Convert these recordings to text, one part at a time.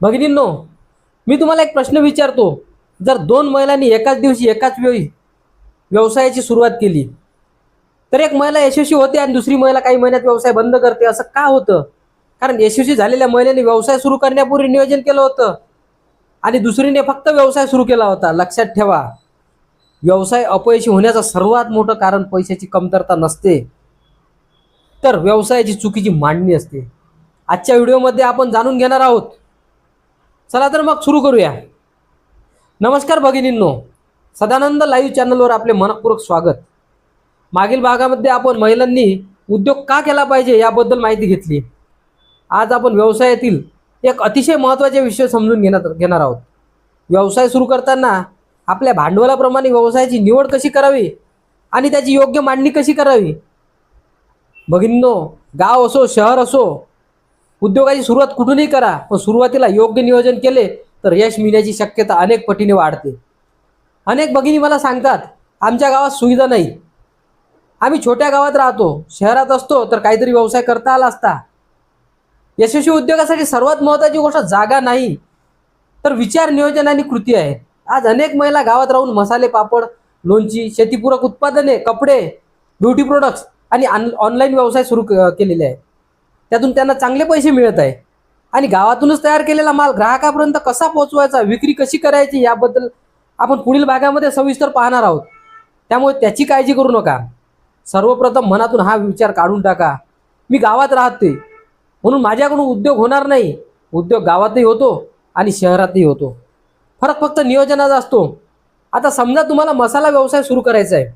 भगिनींनो, मी तुम्हाला एक प्रश्न विचारतो. जर दोन महिलांनी एकाच दिवशी एकाच वेळी व्यवसायाची सुरुवात केली तर एक महिला यशस्वी होते आणि दुसरी महिला काही महिन्यात व्यवसाय बंद करते, असं का होतं? कारण यशस्वी झालेल्या महिलेने व्यवसाय सुरू करण्यापूर्वी नियोजन केलं होतं आणि दुसरीने फक्त व्यवसाय सुरू केला होता. लक्षात ठेवा, व्यवसाय अपयशी होण्याचं सर्वात मोठं कारण पैशाची कमतरता नसते, तर व्यवसायाची चुकीची मांडणी असते. आजच्या व्हिडिओमध्ये आपण जाणून घेणार आहोत. चला तर मग सुरू करूया. नमस्कार भगिनींनो, सदानंद लाईव्ह चॅनलवर आपले मनपूर्वक स्वागत. मागील भागामध्ये आपण महिलांनी उद्योग का केला पाहिजे याबद्दल माहिती घेतली. आज आपण व्यवसायातील एक अतिशय महत्त्वाचे विषय समजून घेणार आहोत. व्यवसाय सुरू करताना आपल्या भांडवलाप्रमाणे व्यवसायाची निवड कशी करावी आणि त्याची योग्य मांडणी कशी करावी. भगिनींनो, गाव असो शहर असो, उद्योगाची सुरुवात कुठूनही करा, पण सुरुवातीला योग्य नियोजन केले तर यश मिळण्याची शक्यता अनेक पटीने वाढते. अनेक भगिनी मला सांगतात, आमच्या गावात सुविधा नाही, आम्ही छोट्या गावात राहतो, शहरात असतो तर काहीतरी व्यवसाय करता आला असता. यशस्वी उद्योगासाठी सर्वात महत्त्वाची गोष्ट जागा नाही, तर विचार, नियोजन आणि कृती आहे. आज अनेक महिला गावात राहून मसाले, पापड, लोणची, शेतीपूरक उत्पादने, कपडे, ब्युटी प्रोडक्ट्स आणि ऑनलाईन व्यवसाय सुरू केलेले आहे. त्यातून त्यांना चांगले पैसे मिळत आहे. आणि गावातूनच तयार केलेला माल ग्राहकापर्यंत कसा पोहोचवायचा, विक्री कशी करायची याबद्दल आपण पुढील भागामध्ये सविस्तर पाहणार आहोत. त्यामुळे त्याची काळजी करू नका. सर्वप्रथम मनातून हा विचार काढून टाका, मी गावात राहते म्हणून माझ्याकडून उद्योग होणार नाही. उद्योग गावातही होतो आणि शहरातही होतो, फरक फक्त नियोजनाचा असतो. आता समजा तुम्हाला मसाला व्यवसाय सुरू करायचा आहे.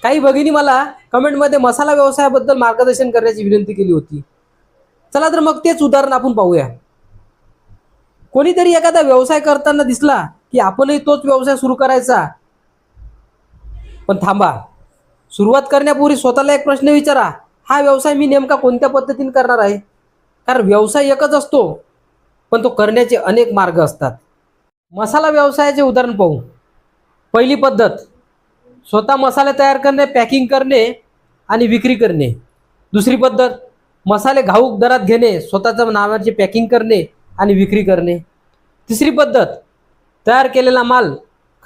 काही भगिनी मला कमेंटमध्ये मसाला व्यवसायाबद्दल मार्गदर्शन करण्याची विनंती केली होती. चला तर मग तेच उदाहरण आपण पाहूया. कोणीतरी एखादा व्यवसाय करताना दिसला की आपणही तोच व्यवसाय सुरू करायचा. पण थांबा, सुरुवात करण्यापूर्वी स्वतःला एक प्रश्न विचारा, हा व्यवसाय मी नेमका कोणत्या पद्धतीने करणार आहे? कारण व्यवसाय एकच असतो, पण तो करण्याचे अनेक मार्ग असतात. मसाला व्यवसायाचे उदाहरण पाहू. पहिली पद्धत, स्वतः मसाले तयार करणे, पॅकिंग करणे आणि विक्री करणे. दुसरी पद्धत, मसाले घाऊक दरात घेणे, स्वतःच्या नावाची पॅकिंग करणे आणि विक्री करणे. तिसरी पद्धत, तयार केलेला माल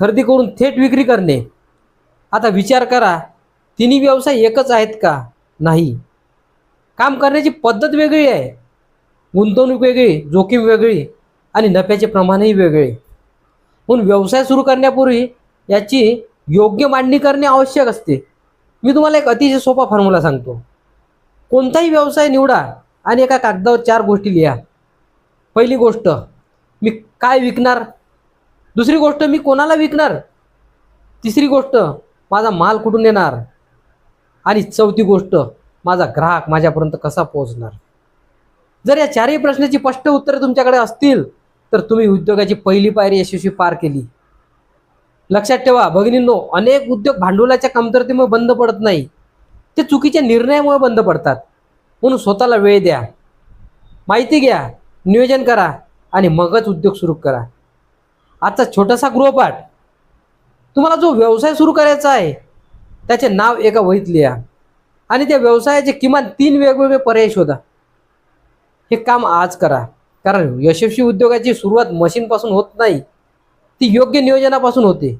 खरेदी करून थेट विक्री करणे. आता विचार करा, तिन्ही व्यवसाय एकच आहेत का? नाही. काम करण्याची पद्धत वेगळी आहे, गुंतवणूक वेगळी, जोखीम वेगळी आणि नफ्याचे प्रमाणही वेगळे. म्हणून व्यवसाय सुरू करण्यापूर्वी याची योग्य मांडणी करणे आवश्यक असते. मी तुम्हाला एक अतिशय सोपा फॉर्म्युला सांगतो. कोणताही व्यवसाय निवडा आणि एका कागदावर 4 गोष्टी लिहा. पहिली गोष्ट, मी काय विकणार. दुसरी गोष्ट, मी कोणाला विकणार. तिसरी गोष्ट, माझा माल कुठून येणार. आणि चौथी गोष्ट, माझा ग्राहक माझ्यापर्यंत कसा पोहोचणार. जर या 4ही प्रश्नाची स्पष्ट उत्तरे तुमच्याकडे असतील तर तुम्ही उद्योगाची पहिली पायरी यशस्वी पार केली. लक्षात ठेवा भगिनींनो, अनेक उद्योग भांडवलाच्या कमतरतेमुळे बंद पडत नाही, ते चुकीच्या निर्णयामुळे बंद पडतात. म्हणून स्वतःला वेळ द्या, माहिती घ्या, नियोजन करा आणि मगच उद्योग सुरू करा. आजचा छोटासा गृहपाठ, तुम्हाला जो व्यवसाय सुरू करायचा आहे त्याचे नाव एका वहीत लिहा आणि त्या व्यवसायाचे किमान 3 वेगवेगळे पर्याय शोधा. हे काम आज करा, कारण यशस्वी उद्योगाची सुरुवात मशीनपासून होत नाही, ती योग्य नियोजनापासून होते.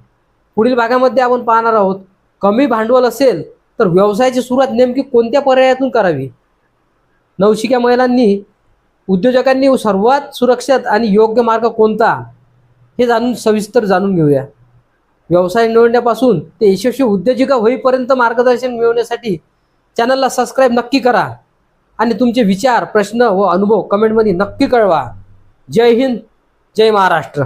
पुढील भागामध्ये आपण पाहणार आहोत, कमी भांडवल असेल तर व्यवसायाची सुरुवात नेमकी कोणत्या पर्यायातून करावी. नवशिक्या महिलांनी, उद्योजकांनी सर्वात सुरक्षित आणि योग्य मार्ग कोणता हे सविस्तर जाणून घेऊया. व्यवसाय निवडण्यापासून ते यशस्वी उद्योजिका होईपर्यंत मार्गदर्शन मिळवण्यासाठी चॅनलला सबस्क्राईब नक्की करा आणि तुमचे विचार, प्रश्न व अनुभव कमेंटमध्ये नक्की कळवा. जय हिंद, जय महाराष्ट्र.